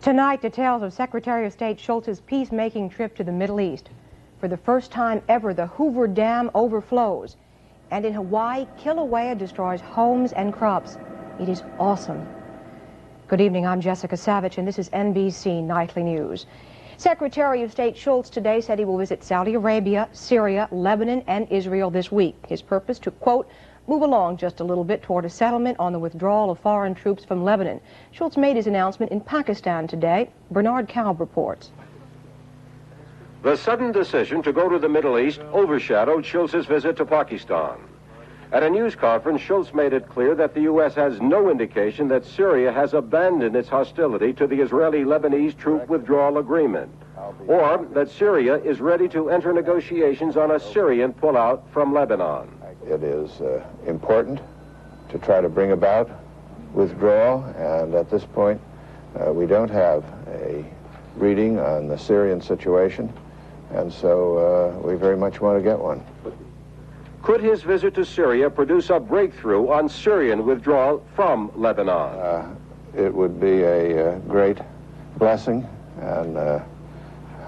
Tonight, details of Secretary of State Shultz's peacemaking trip to the Middle East. For the first time ever, the Hoover Dam overflows. And in Hawaii, Kilauea destroys homes and crops. It is awesome. Good evening, I'm Jessica Savitch, and this is NBC Nightly News. Secretary of State Shultz today said he will visit Saudi Arabia, Syria, Lebanon, and Israel this week. His purpose to, quote, move along just a little bit toward a settlement on the withdrawal of foreign troops from Lebanon. Shultz made his announcement in Pakistan today. Bernard Kalb reports. The sudden decision to go to the Middle East overshadowed Shultz's visit to Pakistan. At a news conference, Shultz made it clear that the U.S. has no indication that Syria has abandoned its hostility to the Israeli-Lebanese troop withdrawal agreement, or that Syria is ready to enter negotiations on a Syrian pullout from Lebanon. It is important to try to bring about withdrawal, and at this point, we don't have a reading on the Syrian situation, and so we very much want to get one. Could his visit to Syria produce a breakthrough on Syrian withdrawal from Lebanon? It would be a great blessing, and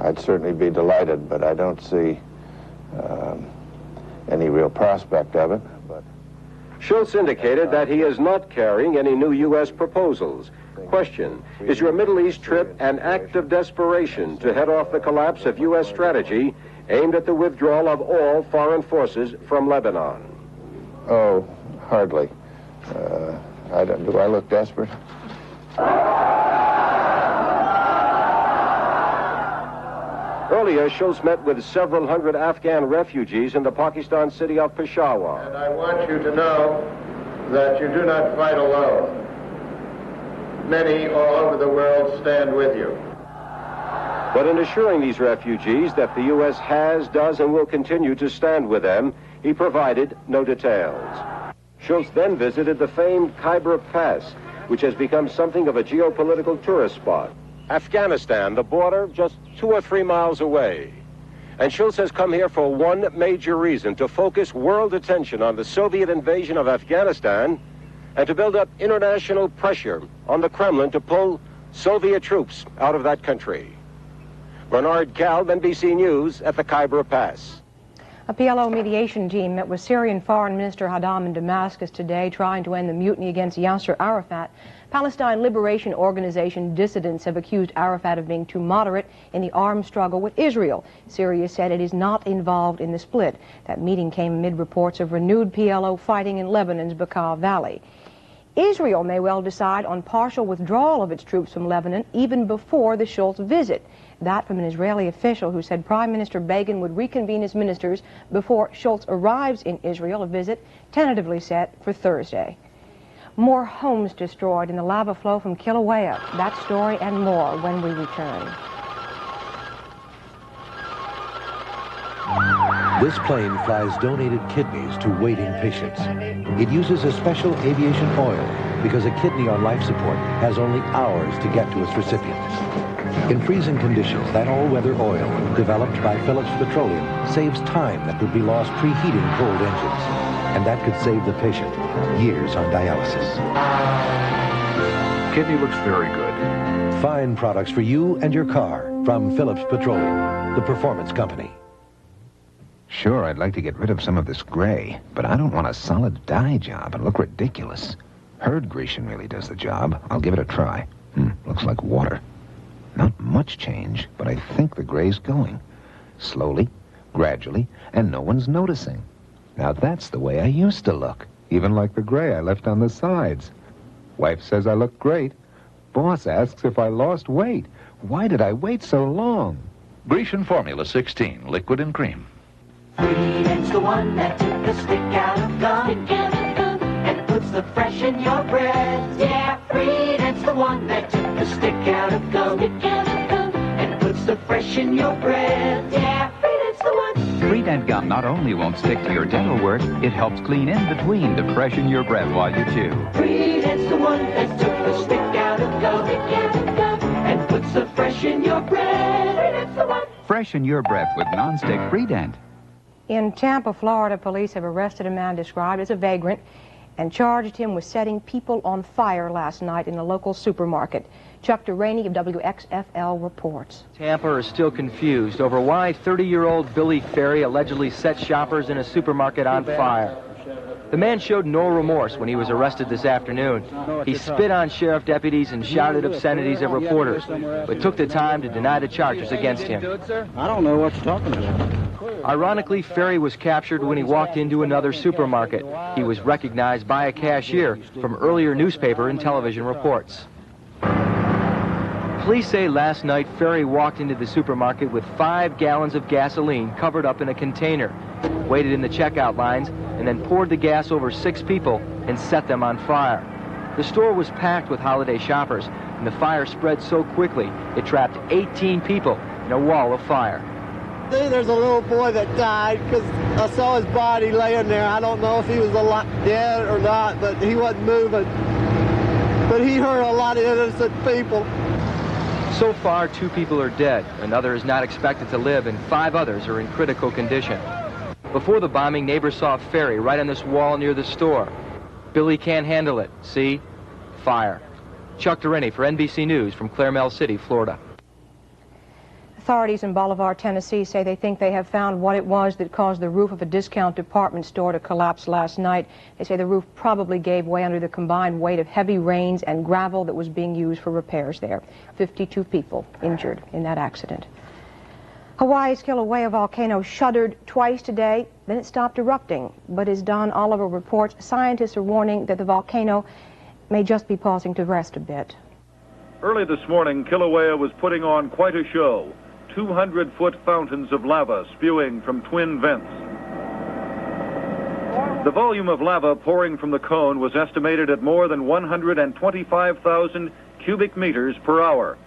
I'd certainly be delighted, but I don't see any real prospect of it. But Shultz indicated that he is not carrying any new U.S. proposals. Question, is your Middle East trip an act of desperation to head off the collapse of U.S. strategy aimed at the withdrawal of all foreign forces from Lebanon? Oh, hardly. Do I look desperate? Earlier, Shultz met with several hundred Afghan refugees in the Pakistan city of Peshawar. And I want you to know that you do not fight alone. Many all over the world stand with you. But in assuring these refugees that the U.S. has, does, and will continue to stand with them, he provided no details. Shultz then visited the famed Khyber Pass, which has become something of a geopolitical tourist spot. Afghanistan, the border just 2 or 3 miles away. And Shultz has come here for one major reason: to focus world attention on the Soviet invasion of Afghanistan and to build up international pressure on the Kremlin to pull Soviet troops out of that country. Bernard Kalb, NBC News, at the Khyber Pass. A PLO mediation team met with Syrian Foreign Minister Haddam in Damascus today, trying to end the mutiny against Yasser Arafat. Palestine Liberation Organization dissidents have accused Arafat of being too moderate in the armed struggle with Israel. Syria said it is not involved in the split. That meeting came amid reports of renewed PLO fighting in Lebanon's Bekaa Valley. Israel may well decide on partial withdrawal of its troops from Lebanon even before the Shultz visit. That from an Israeli official who said Prime Minister Begin would reconvene his ministers before Shultz arrives in Israel, a visit tentatively set for Thursday. More homes destroyed in the lava flow from Kilauea. That story and more when we return. This plane flies donated kidneys to waiting patients. It uses a special aviation oil because a kidney on life support has only hours to get to its recipient. In freezing conditions, that all-weather oil, developed by Phillips Petroleum, saves time that would be lost preheating cold engines. And that could save the patient years on dialysis. Kidney looks very good. Fine products for you and your car from Phillips Petroleum, the performance company. Sure, I'd like to get rid of some of this gray, but I don't want a solid dye job and look ridiculous. Herd Grecian really does the job. I'll give it a try. Looks like water. Not much change, but I think the gray's going. Slowly, gradually, and no one's noticing. Now that's the way I used to look, even like the gray I left on the sides. Wife says I look great. Boss asks if I lost weight. Why did I wait so long? Grecian Formula 16, liquid and cream. Freedom's the one that took the stick out of gum, and puts the fresh in your bread. Yeah, Freedom's the one that took the stick out of gum, and puts the fresh in your bread. Yeah, Freedom's the one. Freedent gum not only won't stick to your dental work, it helps clean in between to freshen your breath while you chew. Freedom's the one that took the stick out of gum, and puts the fresh in your breath. Freedom's the one. Freshen your breath with non-stick Freedent. In Tampa, Florida, police have arrested a man described as a vagrant and charged him with setting people on fire last night in a local supermarket. Chuck Delaney of WXFL reports. Tampa is still confused over why 30-year-old Billy Ferry allegedly set shoppers in a supermarket on fire. The man showed no remorse when he was arrested this afternoon. He spit on sheriff deputies and shouted obscenities at reporters, but took the time to deny the charges against him. I don't know what you're talking about. Ironically, Ferry was captured when he walked into another supermarket. He was recognized by a cashier from earlier newspaper and television reports. Police say last night Ferry walked into the supermarket with 5 gallons of gasoline covered up in a container, waited in the checkout lines, and then poured the gas over 6 people and set them on fire. The store was packed with holiday shoppers, and the fire spread so quickly it trapped 18 people in a wall of fire. There's a little boy that died because I saw his body laying there. I don't know if he was dead or not, but he wasn't moving. But he hurt a lot of innocent people. So far, 2 people are dead. Another is not expected to live, and 5 others are in critical condition. Before the bombing, neighbors saw Ferry right on this wall near the store. Billy can't handle it. See? Fire. Chuck Delaney for NBC News from Claremelle City, Florida. Authorities in Bolivar, Tennessee say they think they have found what it was that caused the roof of a discount department store to collapse last night. They say the roof probably gave way under the combined weight of heavy rains and gravel that was being used for repairs there. 52 people injured in that accident. Hawaii's Kilauea volcano shuddered twice today, then it stopped erupting. But as Don Oliver reports, scientists are warning that the volcano may just be pausing to rest a bit. Early this morning, Kilauea was putting on quite a show. 200-foot fountains of lava spewing from twin vents. The volume of lava pouring from the cone was estimated at more than 125,000 cubic meters per hour.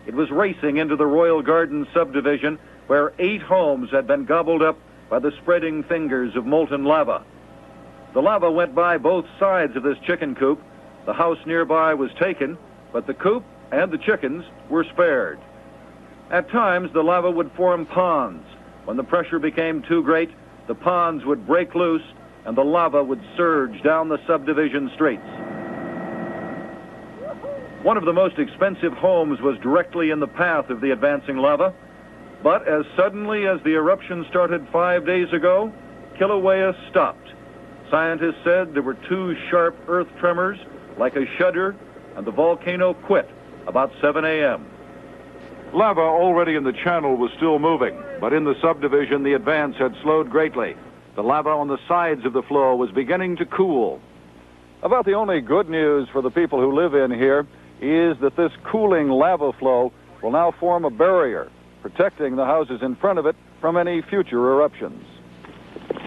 It was racing into the Royal Gardens subdivision, where 8 homes had been gobbled up by the spreading fingers of molten lava. The lava went by both sides of this chicken coop. The house nearby was taken, but the coop and the chickens were spared. At times, the lava would form ponds. When the pressure became too great, the ponds would break loose and the lava would surge down the subdivision streets. One of the most expensive homes was directly in the path of the advancing lava. But as suddenly as the eruption started 5 days ago, Kilauea stopped. Scientists said there were 2 sharp earth tremors, like a shudder, and the volcano quit about 7 a.m. Lava already in the channel was still moving, but in the subdivision the advance had slowed greatly. The lava on the sides of the flow was beginning to cool. About the only good news for the people who live in here is that this cooling lava flow will now form a barrier, protecting the houses in front of it from any future eruptions.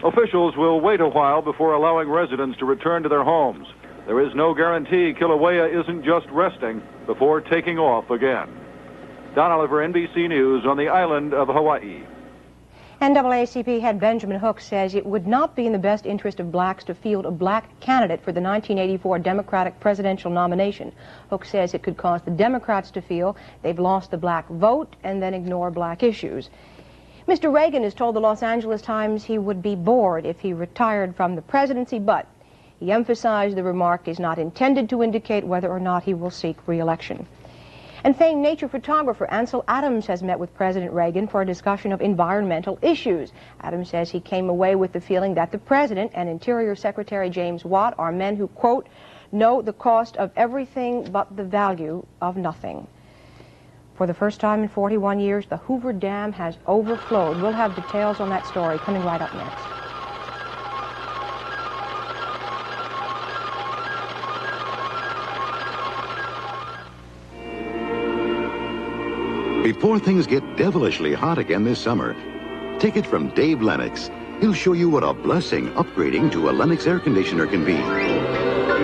Officials will wait a while before allowing residents to return to their homes. There is no guarantee Kilauea isn't just resting before taking off again. Don Oliver, NBC News on the island of Hawaii. NAACP head Benjamin Hook says it would not be in the best interest of blacks to field a black candidate for the 1984 Democratic presidential nomination. Hook says it could cause the Democrats to feel they've lost the black vote and then ignore black issues. Mr. Reagan has told the Los Angeles Times he would be bored if he retired from the presidency, but he emphasized the remark is not intended to indicate whether or not he will seek re-election. And famed nature photographer Ansel Adams has met with President Reagan for a discussion of environmental issues. Adams says he came away with the feeling that the President and Interior Secretary James Watt are men who, quote, know the cost of everything but the value of nothing. For the first time in 41 years, the Hoover Dam has overflowed. We'll have details on that story coming right up next. Before things get devilishly hot again this summer, take it from Dave Lennox. He'll show you what a blessing upgrading to a Lennox air conditioner can be.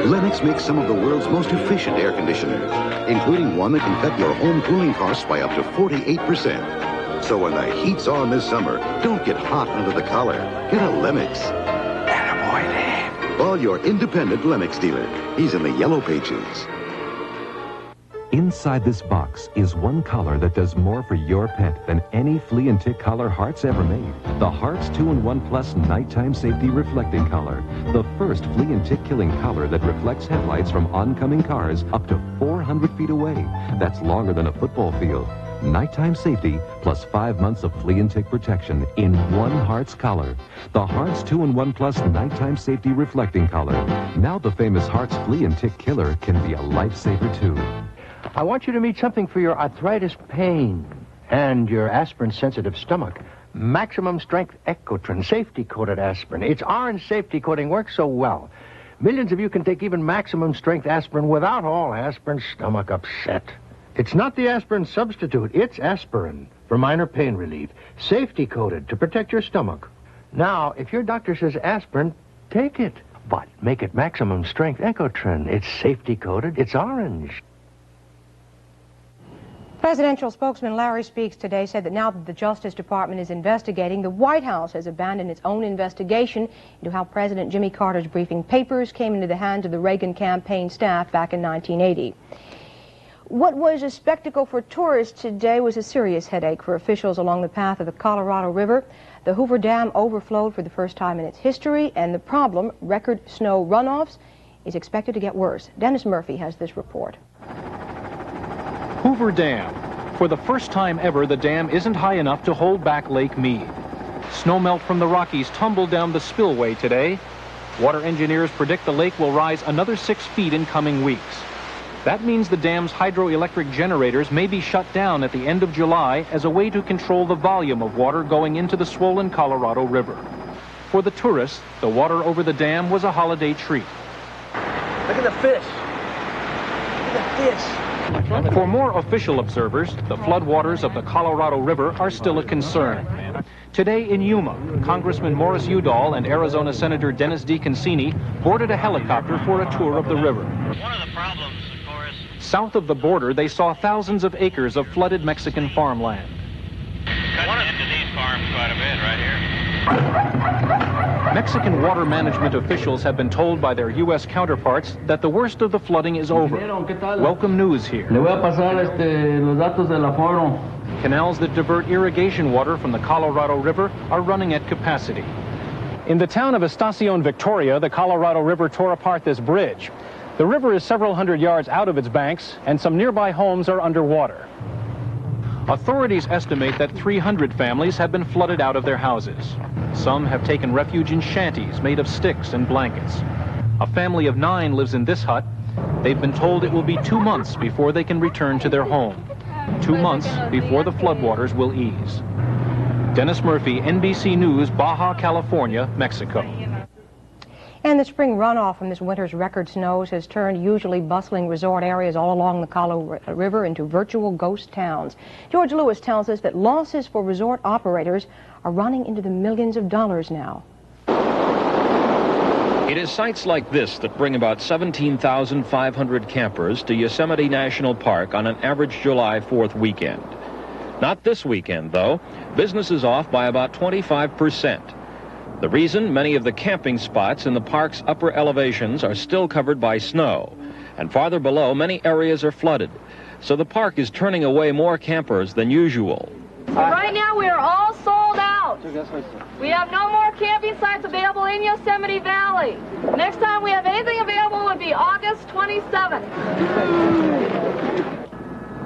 Lennox makes some of the world's most efficient air conditioners, including one that can cut your home cooling costs by up to 48%. So when the heat's on this summer, don't get hot under the collar. Get a Lennox. Attaboy, Dave. Call your independent Lennox dealer. He's in the yellow pages. Inside this box is one color that does more for your pet than any flea and tick color Hearts ever made. The Hearts 2-in-1 Plus Nighttime Safety Reflecting Color. The first flea and tick killing color that reflects headlights from oncoming cars up to 400 feet away. That's longer than a football field. Nighttime safety plus 5 months of flea and tick protection in one Hearts color. The Hearts 2-in-1 Plus Nighttime Safety Reflecting Color. Now the famous Hearts flea and tick killer can be a lifesaver too. I want you to meet something for your arthritis pain and your aspirin-sensitive stomach. Maximum Strength Ecotrin, safety-coated aspirin. Its orange safety coating works so well. Millions of you can take even Maximum Strength aspirin without all aspirin stomach upset. It's not the aspirin substitute. It's aspirin for minor pain relief. Safety-coated to protect your stomach. Now, if your doctor says aspirin, take it. But make it Maximum Strength Ecotrin. It's safety-coated. It's orange. Presidential spokesman Larry Speaks today said that now that the Justice Department is investigating, the White House has abandoned its own investigation into how President Jimmy Carter's briefing papers came into the hands of the Reagan campaign staff back in 1980. What was a spectacle for tourists today was a serious headache for officials along the path of the Colorado River. The Hoover Dam overflowed for the first time in its history, and the problem, record snow runoffs, is expected to get worse. Dennis Murphy has this report. Hoover Dam. For the first time ever, the dam isn't high enough to hold back Lake Mead. Snowmelt from the Rockies tumbled down the spillway today. Water engineers predict the lake will rise another 6 feet in coming weeks. That means the dam's hydroelectric generators may be shut down at the end of July as a way to control the volume of water going into the swollen Colorado River. For the tourists, the water over the dam was a holiday treat. Look at the fish. Look at the fish. For more official observers, the floodwaters of the Colorado River are still a concern. Today in Yuma, Congressman Morris Udall and Arizona Senator Dennis DeConcini boarded a helicopter for a tour of the river. One of the problems, of course... South of the border, they saw thousands of acres of flooded Mexican farmland. Cut into these farms quite a bit right here. Mexican water management officials have been told by their U.S. counterparts that the worst of the flooding is over. Welcome news here. Canals that divert irrigation water from the Colorado River are running at capacity. In the town of Estacion, Victoria, the Colorado River tore apart this bridge. The river is several hundred yards out of its banks, and some nearby homes are underwater. Authorities estimate that 300 families have been flooded out of their houses. Some have taken refuge in shanties made of sticks and blankets. A family of 9 lives in this hut. They've been told it will be 2 months before they can return to their home. 2 months before the floodwaters will ease. Dennis Murphy, NBC News, Baja California, Mexico. And the spring runoff from this winter's record snows has turned usually bustling resort areas all along the Colorado River into virtual ghost towns. George Lewis tells us that losses for resort operators are running into the millions of dollars now. It is sites like this that bring about 17,500 campers to Yosemite National Park on an average July 4th weekend. Not this weekend, though. Business is off by about 25%. The reason, many of the camping spots in the park's upper elevations are still covered by snow, and farther below, many areas are flooded. So the park is turning away more campers than usual. Right now, we are all sold out. We have no more camping sites available in Yosemite Valley. Next time we have anything available would be August 27th.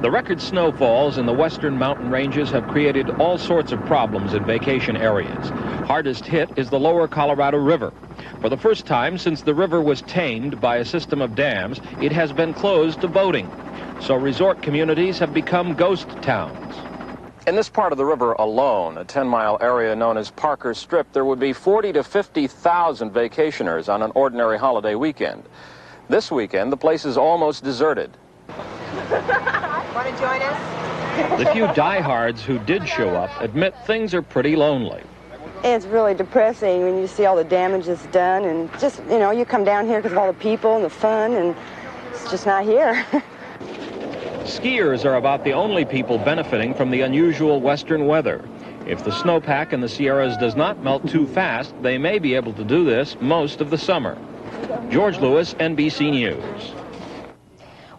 The record snowfalls in the western mountain ranges have created all sorts of problems in vacation areas. Hardest hit is the lower Colorado River. For the first time since the river was tamed by a system of dams, it has been closed to boating. So resort communities have become ghost towns. In this part of the river alone, a 10-mile area known as Parker Strip, there would be 40 to 50,000 vacationers on an ordinary holiday weekend. This weekend, the place is almost deserted. Want to join us? The few diehards who did show up admit things are pretty lonely. It's really depressing when you see all the damage that's done, and just, you know, you come down here because of all the people and the fun, and it's just not here. Skiers are about the only people benefiting from the unusual western weather. If the snowpack in the Sierras does not melt too fast, they may be able to do this most of the summer. George Lewis, NBC News.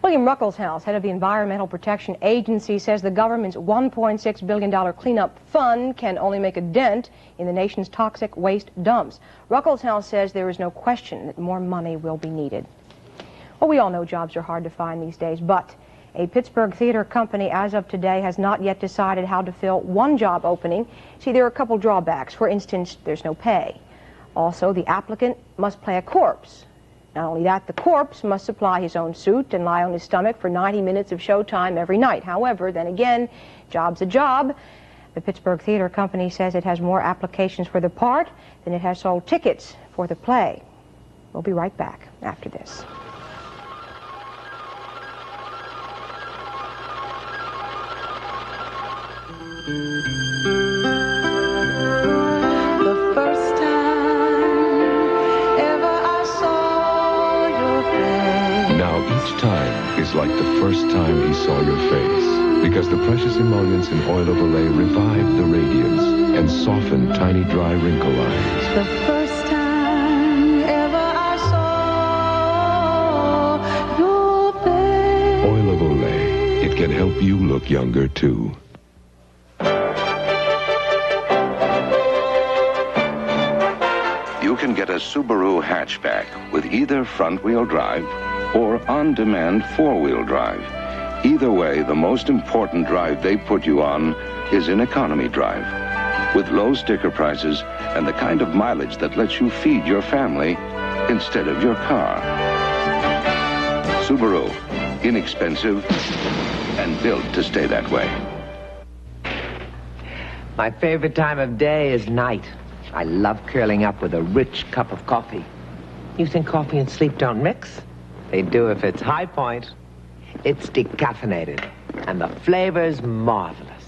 William Ruckelshaus, head of the Environmental Protection Agency, says the government's $1.6 billion cleanup fund can only make a dent in the nation's toxic waste dumps. Ruckelshaus says there is no question that more money will be needed. Well, we all know jobs are hard to find these days, but a Pittsburgh theater company, as of today, has not yet decided how to fill one job opening. See, there are a couple drawbacks. For instance, there's no pay. Also, the applicant must play a corpse. Not only that, the corpse must supply his own suit and lie on his stomach for 90 minutes of showtime every night. However, then again, job's a job. The Pittsburgh Theater Company says it has more applications for the part than it has sold tickets for the play. We'll be right back after this. Each time is like the first time he saw your face, because the precious emollients in oil of Olay revive the radiance and soften tiny dry wrinkle lines. The first time ever I saw your face. Oil of Olay. It can help you look younger, too. You can get a Subaru hatchback with either front-wheel drive or on-demand four-wheel drive. Either way, the most important drive they put you on is in economy drive, with low sticker prices and the kind of mileage that lets you feed your family instead of your car. Subaru, inexpensive and built to stay that way. My favorite time of day is night. I love curling up with a rich cup of coffee. You think coffee and sleep don't mix? They do if it's High Point. It's decaffeinated, and the flavor's marvelous.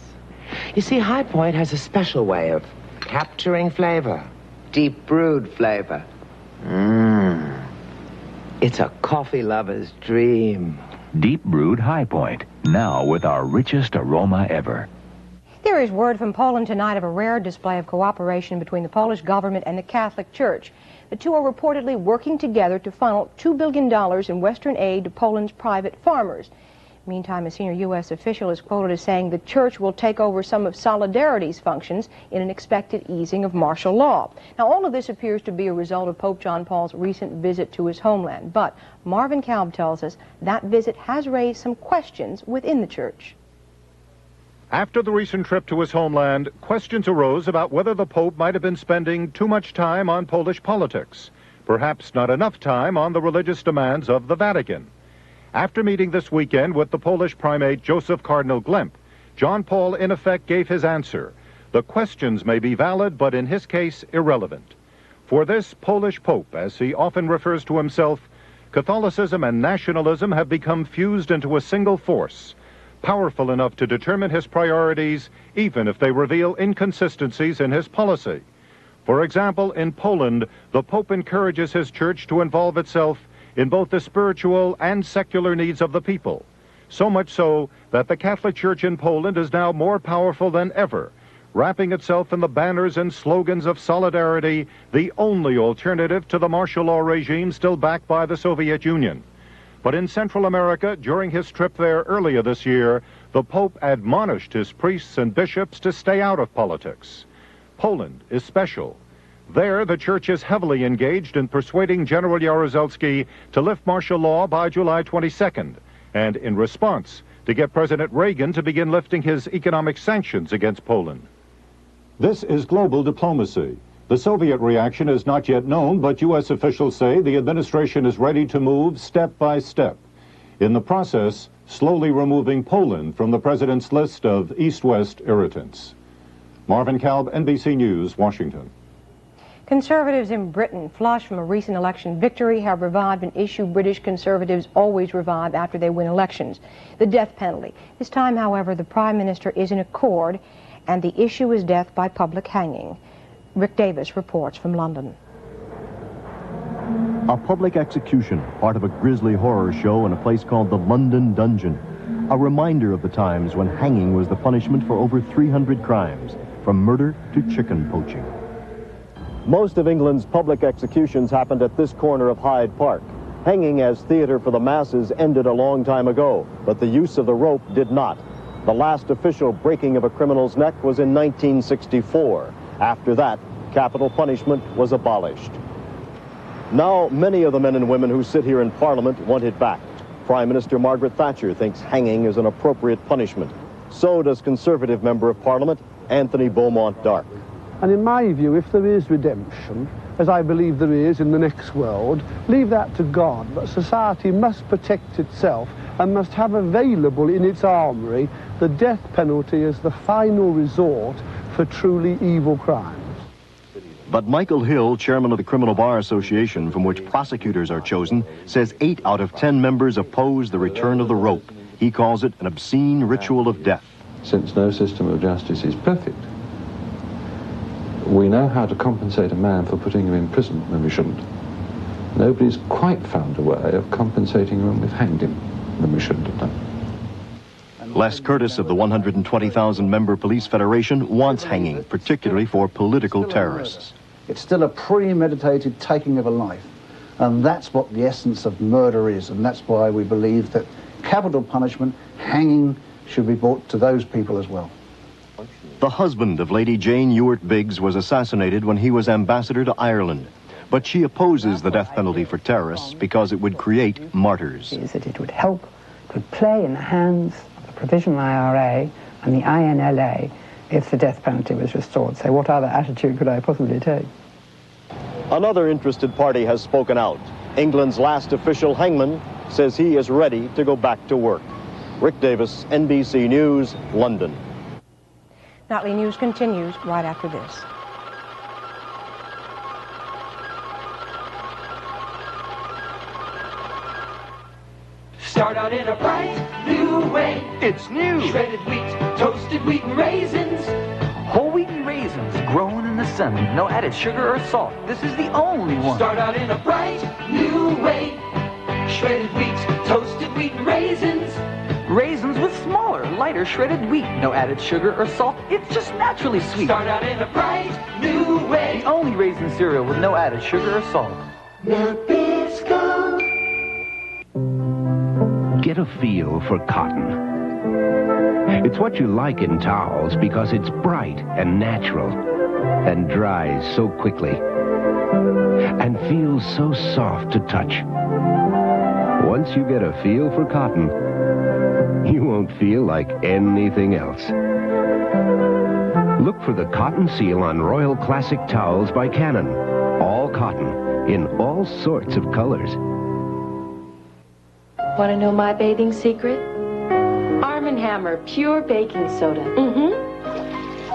You see, High Point has a special way of capturing flavor, deep brewed flavor. It's a coffee lover's dream. Deep brewed High Point, now with our richest aroma ever. There is word from Poland tonight of a rare display of cooperation between the Polish government and the Catholic Church. The two are reportedly working together to funnel $2 billion in Western aid to Poland's private farmers. Meantime, a senior U.S. official is quoted as saying the church will take over some of Solidarity's functions in an expected easing of martial law. Now, all of this appears to be a result of Pope John Paul's recent visit to his homeland. But Marvin Kalb tells us that visit has raised some questions within the church. After the recent trip to his homeland, questions arose about whether the Pope might have been spending too much time on Polish politics, perhaps not enough time on the religious demands of the Vatican. After meeting this weekend with the Polish primate Joseph Cardinal Glemp, John Paul in effect gave his answer. The questions may be valid, but in his case, irrelevant. For this Polish Pope, as he often refers to himself, Catholicism and nationalism have become fused into a single force, powerful enough to determine his priorities, even if they reveal inconsistencies in his policy. For example, in Poland, the Pope encourages his church to involve itself in both the spiritual and secular needs of the people. So much so that the Catholic Church in Poland is now more powerful than ever, wrapping itself in the banners and slogans of solidarity, the only alternative to the martial law regime still backed by the Soviet Union. But in Central America, during his trip there earlier this year, the Pope admonished his priests and bishops to stay out of politics. Poland is special. There, the church is heavily engaged in persuading General Jaruzelski to lift martial law by July 22nd, and in response, to get President Reagan to begin lifting his economic sanctions against Poland. This is global diplomacy. The Soviet reaction is not yet known, but U.S. officials say the administration is ready to move step by step. In the process, slowly removing Poland from the president's list of East-West irritants. Marvin Kalb, NBC News, Washington. Conservatives in Britain, flushed from a recent election victory, have revived an issue British conservatives always revive after they win elections: the death penalty. This time, however, the Prime Minister is in accord, and the issue is death by public hanging. Rick Davis reports from London. A public execution, part of a grisly horror show in a place called the London Dungeon. A reminder of the times when hanging was the punishment for over 300 crimes, from murder to chicken poaching. Most of England's public executions happened at this corner of Hyde Park. Hanging as theater for the masses ended a long time ago, but the use of the rope did not. The last official breaking of a criminal's neck was in 1964. After that, capital punishment was abolished. Now, many of the men and women who sit here in Parliament want it back. Prime Minister Margaret Thatcher thinks hanging is an appropriate punishment. So does Conservative Member of Parliament Anthony Beaumont Dark. And in my view, if there is redemption, as I believe there is in the next world, leave that to God. But society must protect itself and must have available in its armoury the death penalty as the final resort for truly evil crimes. But Michael Hill, chairman of the Criminal Bar Association, from which prosecutors are chosen, says 8 out of 10 members oppose the return of the rope. He calls it an obscene ritual of death. Since no system of justice is perfect, we know how to compensate a man for putting him in prison when we shouldn't. Nobody's quite found a way of compensating him when we've hanged him when we shouldn't have done. Les Curtis of the 120,000-member Police Federation wants hanging, particularly for political terrorists. It's still a premeditated taking of a life, and that's what the essence of murder is, and that's why we believe that capital punishment, hanging, should be brought to those people as well. The husband of Lady Jane Ewart Biggs was assassinated when he was ambassador to Ireland. But she opposes the death penalty for terrorists because it would create martyrs. Is that it would help, it would play in the hands of the Provisional IRA and the INLA if the death penalty was restored. So what other attitude could I possibly take? Another interested party has spoken out. England's last official hangman says he is ready to go back to work. Rick Davis, NBC News, London. Nightly News continues right after this. Start out in a bright new way. It's new. Shredded wheat, toasted wheat and raisins. Whole wheat and raisins grown in the sun. No added sugar or salt. This is the only one. Start out in a bright new way. Shredded wheat, toasted wheat and raisins. Raisins with smaller, lighter shredded wheat. No added sugar or salt. It's just naturally sweet. Start out in a bright new way. The only raisin cereal with no added sugar or salt. Nabisco. Get a feel for cotton. It's what you like in towels because it's bright and natural and dries so quickly and feels so soft to touch. Once you get a feel for cotton, you won't feel like anything else. Look for the cotton seal on Royal Classic Towels by Canon. All cotton in all sorts of colors. Want to know my bathing secret? Arm & Hammer Pure Baking Soda.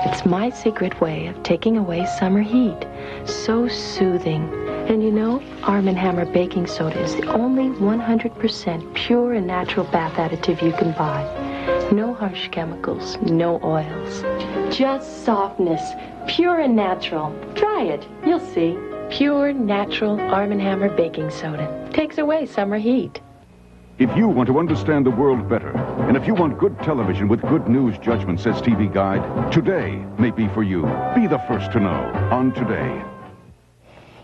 It's my secret way of taking away summer heat. So soothing. And you know, Arm & Hammer Baking Soda is the only 100% pure and natural bath additive you can buy. No harsh chemicals, no oils. Just softness, pure and natural. Try it, you'll see. Pure, natural Arm & Hammer Baking Soda. Takes away summer heat. If you want to understand the world better, and if you want good television with good news judgment, says TV Guide, today may be for you. Be the first to know on Today.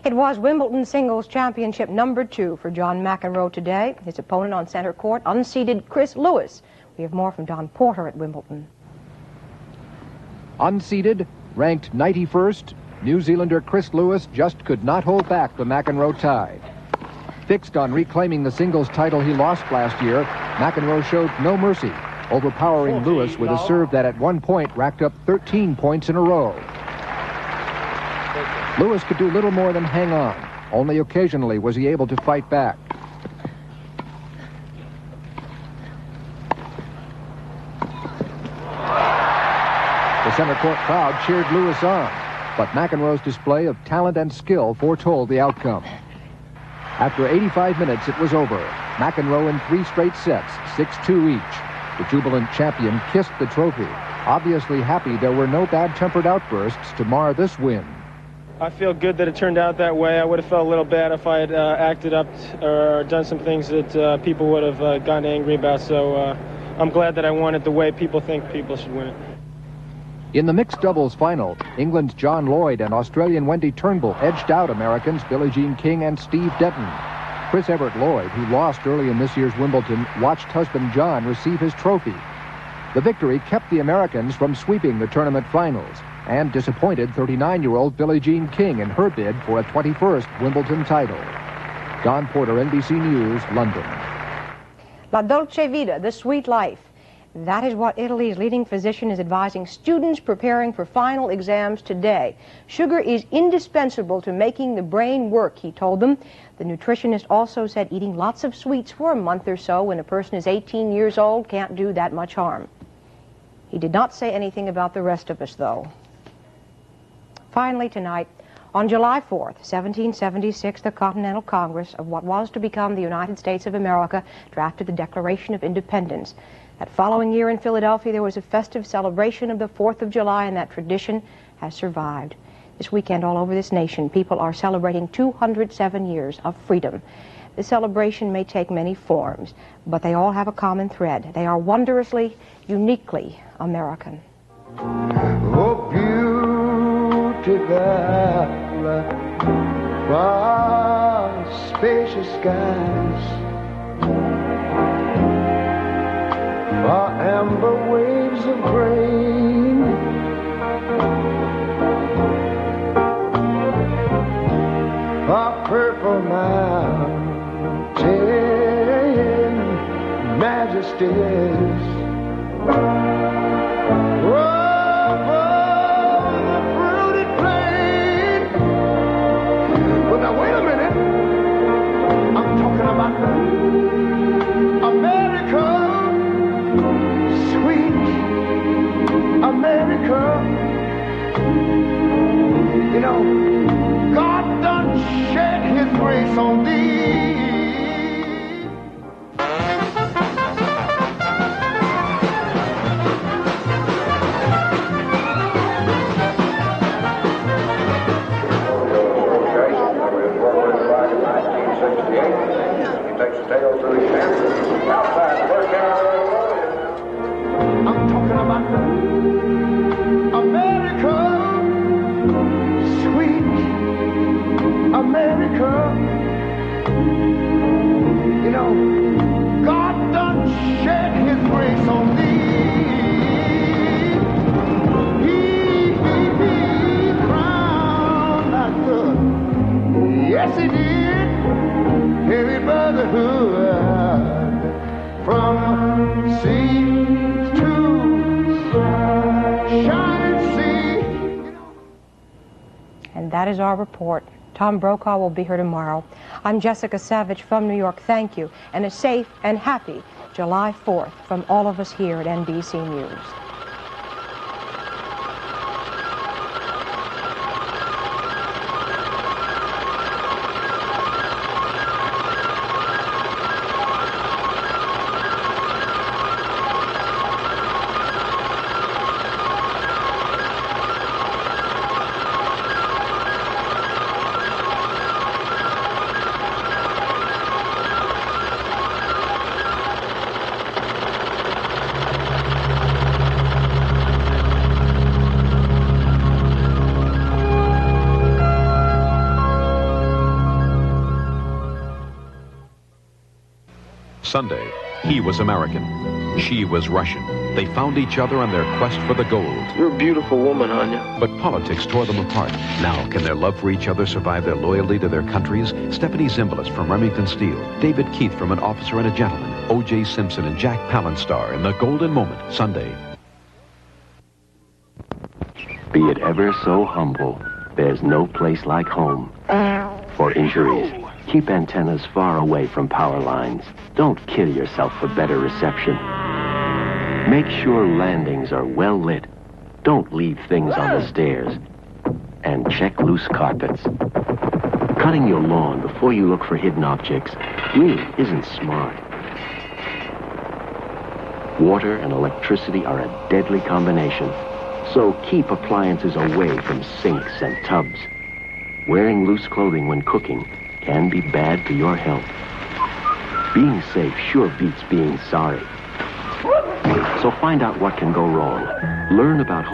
It was Wimbledon Singles Championship #2 for John McEnroe today. His opponent on center court, unseeded Chris Lewis. We have more from Don Porter at Wimbledon. Unseeded, ranked 91st, New Zealander Chris Lewis just could not hold back the McEnroe tide. Fixed on reclaiming the singles title he lost last year, McEnroe showed no mercy, overpowering Lewis with a serve that at one point racked up 13 points in a row. Lewis could do little more than hang on. Only occasionally was he able to fight back. The center court crowd cheered Lewis on, but McEnroe's display of talent and skill foretold the outcome. After 85 minutes, it was over. McEnroe in 3 straight sets, 6-2 each. The jubilant champion kissed the trophy, obviously happy there were no bad-tempered outbursts to mar this win. I feel good that it turned out that way. I would have felt a little bad if I had acted up or done some things that people would have gotten angry about. So I'm glad that I won it the way people think people should win it. In the mixed doubles final, England's John Lloyd and Australian Wendy Turnbull edged out Americans Billie Jean King and Steve Denton. Chris Everett Lloyd, who lost early in this year's Wimbledon, watched husband John receive his trophy. The victory kept the Americans from sweeping the tournament finals and disappointed 39-year-old Billie Jean King in her bid for a 21st Wimbledon title. Don Porter, NBC News, London. La Dolce Vita, the sweet life. That is what Italy's leading physician is advising students preparing for final exams today. Sugar is indispensable to making the brain work, he told them. The nutritionist also said eating lots of sweets for a month or so when a person is 18 years old can't do that much harm. He did not say anything about the rest of us, though. Finally tonight, on July 4th, 1776, the Continental Congress of what was to become the United States of America drafted the Declaration of Independence. That following year in Philadelphia, there was a festive celebration of the 4th of July, and that tradition has survived. This weekend, all over this nation, people are celebrating 207 years of freedom. The celebration may take many forms, but they all have a common thread. They are wondrously, uniquely American. Oh, beautiful, far spacious skies, far amber waves of grain, far purple mountain majesties. America, you know, God done shed his grace on thee. He takes the tail to his hand. Outside the first I'm talking about America, sweet America. You know, God done shed his grace on thee. He crowned that good. Yes, he did. Heavy brotherhood from sea to shining sea. And that is our report. Tom Brokaw will be here tomorrow. I'm Jessica Savitch from New York. Thank you, and a safe and happy July 4th from all of us here at NBC News. Sunday, he was American. She was Russian. They found each other on their quest for the gold. You're a beautiful woman, Anya. But politics tore them apart. Now, can their love for each other survive their loyalty to their countries? Stephanie Zimbalist from Remington Steel, David Keith from An Officer and a Gentleman, O.J. Simpson and Jack Palance star in The Golden Moment, Sunday. Be it ever so humble, there's no place like home. For injuries, keep antennas far away from power lines. Don't kill yourself for better reception. Make sure landings are well lit. Don't leave things on the stairs. And check loose carpets. Cutting your lawn before you look for hidden objects really isn't smart. Water and electricity are a deadly combination, so keep appliances away from sinks and tubs. Wearing loose clothing when cooking can be bad for your health. Being safe sure beats being sorry. So find out what can go wrong. Learn about